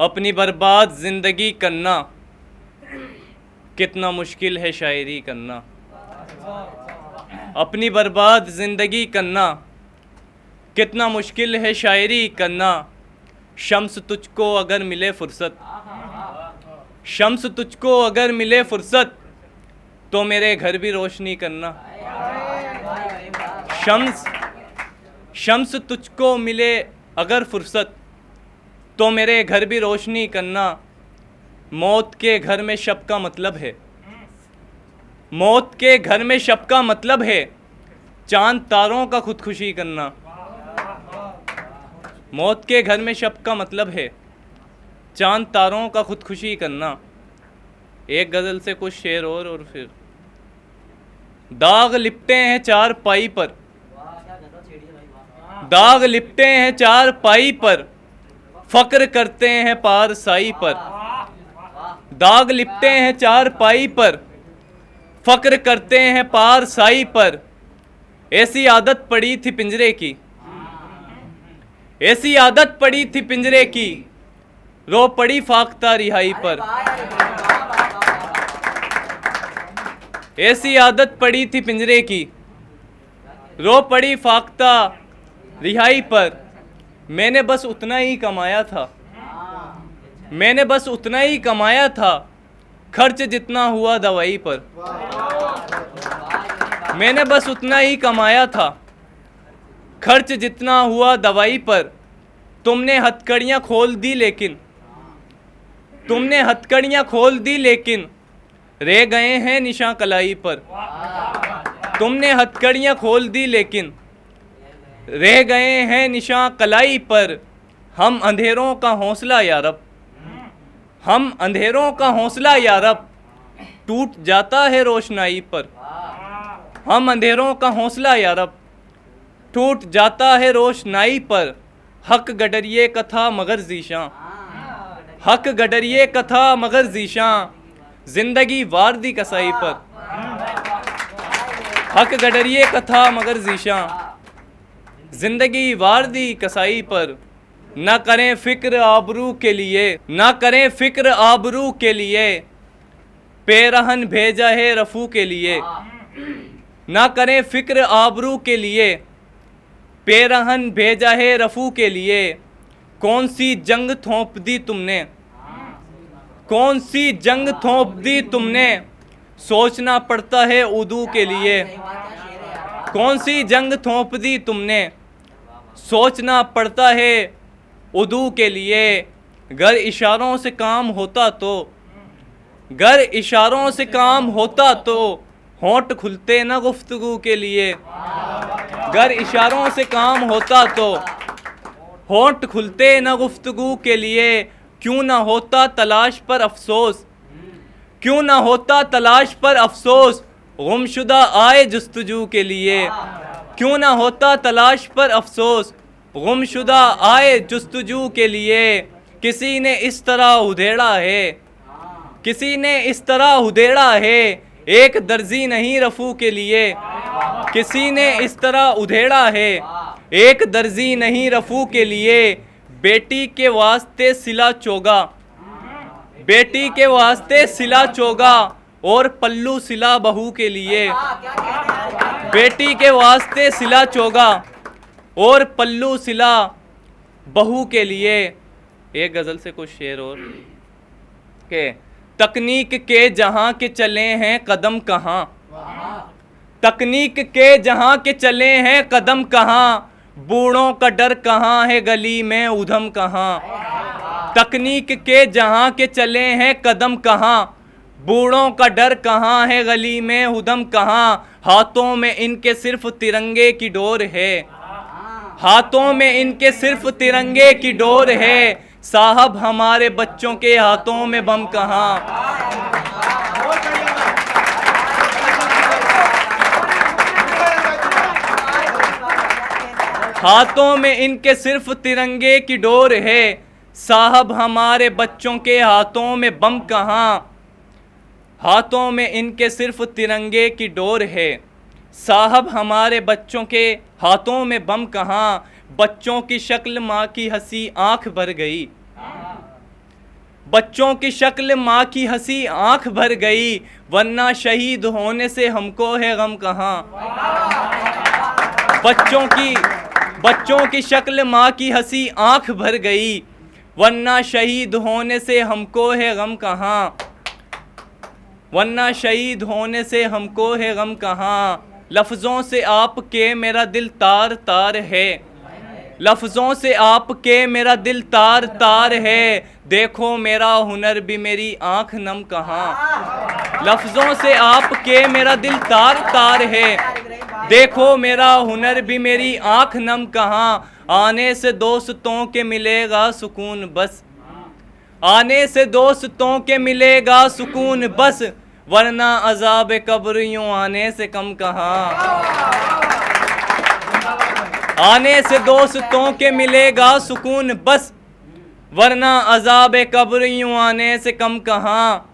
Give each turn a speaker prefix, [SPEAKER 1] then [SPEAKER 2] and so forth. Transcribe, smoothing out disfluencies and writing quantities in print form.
[SPEAKER 1] अपनी बर्बाद ज़िंदगी करना कितना मुश्किल है शायरी करना। अपनी बर्बाद ज़िंदगी करना कितना मुश्किल है शायरी करना। शम्स तुझको अगर मिले फुर्सत, शम्स तुझको अगर मिले फुर्सत तो मेरे घर भी रोशनी करना। शम्स तुझको मिले अगर फुर्सत तो मेरे घर भी रोशनी करना। मौत के घर में शब का मतलब है, मौत के घर में शब का मतलब है चांद तारों का खुदकुशी करना। मौत के घर में शब का मतलब है चांद तारों का खुदकुशी करना। एक गज़ल से कुछ शेर और फिर दाग लिपटे हैं चार पाई पर, दाग लिपटे हैं चार पाई पर फक्र करते हैं पार साई पर। दाग लिपटे हैं चार पाई पर फक्र करते हैं पार साई पर। ऐसी आदत पड़ी थी पिंजरे की, ऐसी आदत पड़ी थी पिंजरे की रो पड़ी फाख्ता रिहाई पर। ऐसी आदत पड़ी थी पिंजरे की रो पड़ी फाख्ता रिहाई पर। मैंने बस उतना ही कमाया था, मैंने बस उतना ही कमाया था खर्च जितना हुआ दवाई पर। मैंने बस उतना ही कमाया था खर्च जितना हुआ दवाई पर। तुमने हथकड़ियाँ खोल दी लेकिन, तुमने हथकड़ियाँ खोल दी लेकिन रह गए हैं निशान कलाई पर। तुमने हथकड़ियाँ खोल दी लेकिन रह गए हैं निशान कलाई पर। हम अंधेरों का हौसला या रब, हम अंधेरों का हौसला या रब टूट जाता है रोशनाई पर। हम अंधेरों का हौसला या रब टूट जाता है रोशनाई पर। हक गडरिए कथा मगर जीशां, हक गडरिए कथा मगर जीशां जिंदगी वार दी कसाई पर। हक गडरिए कथा मगर जीशां जिंदगी वार दी कसाई पर। ना करें फिक्र आबरू के लिए, ना करें फिक्र आबरू के लिए पेरहन भेजा है रफू के लिए। ना करें फिक्र आबरू के लिए पेरहन भेजा है रफू के लिए। कौन सी जंग थोप दी तुमने, कौन सी जंग थोप दी तुमने सोचना पड़ता है उदू के लिए। कौन सी जंग थोप दी तुमने सोचना पड़ता है उदू के लिए। गर इशारों से काम होता तो, गर इशारों से काम होता तो होंठ खुलते न गुफ्तगू के लिए। गर इशारों से काम होता तो होंठ खुलते न गुफ्तगू के लिए। क्यों ना होता तलाश पर अफसोस, क्यों ना होता तलाश पर अफसोस गुमशुदा आए जुस्तजू के लिए। क्यों ना होता तलाश पर अफसोस गुमशुदा आए जुस्तजू के लिए। किसी ने इस तरह उधेड़ा है, किसी ने इस तरह उधेड़ा है एक दर्जी नहीं रफू के लिए। किसी ने इस तरह उधेड़ा है एक दर्जी नहीं रफू के लिए। बेटी के वास्ते सिला चोगा, बेटी के वास्ते सिला चोगा और पल्लू सिला बहू के लिए। बेटी के वास्ते सिला चोगा और पल्लू सिला बहू के लिए। एक गज़ल से कुछ शेर और के तकनीक के जहाँ के चले हैं कदम कहाँ, तकनीक के जहाँ के चले हैं कदम कहाँ बूढ़ों का डर कहाँ है गली में उधम कहाँ। तकनीक के जहाँ के चले हैं कदम कहाँ बूढ़ों का डर कहाँ है गली में उधम कहाँ। हाथों में इनके सिर्फ तिरंगे की डोर है, हाथों में इनके सिर्फ तिरंगे की डोर है साहब हमारे बच्चों के हाथों में बम कहाँ। हाथों में इनके सिर्फ तिरंगे की डोर है साहब हमारे बच्चों के हाथों में बम कहाँ। हाथों में इनके सिर्फ तिरंगे की डोर है साहब हमारे बच्चों के हाथों में बम कहाँ। बच्चों की शक्ल माँ की हंसी आंख भर गई, बच्चों की शक्ल माँ की हंसी आंख भर गई, वरना शहीद होने से हमको है गम कहाँ। बच्चों की शक्ल माँ की हंसी आंख भर गई, वरना शहीद होने से हमको है गम कहाँ। वरना शहीद होने से हमको है गम कहाँ। लफ्ज़ों से आपके मेरा दिल तार तार है, लफ्ज़ों से आपके मेरा दिल तार तार है, देखो मेरा हुनर भी मेरी आंख नम कहाँ। लफ्ज़ों से आपके मेरा दिल तार तार है, देखो मेरा हुनर भी मेरी आंख नम कहाँ। आने से दोस्तों के मिलेगा सुकून बस, आने से दोस्तों के मिलेगा सुकून बस, वरना अज़ाब कब्र यूं आने से कम कहाँ। आने से दोस्तों के मिलेगा सुकून बस, वरना अज़ाब कब्र यूं आने से कम कहाँ।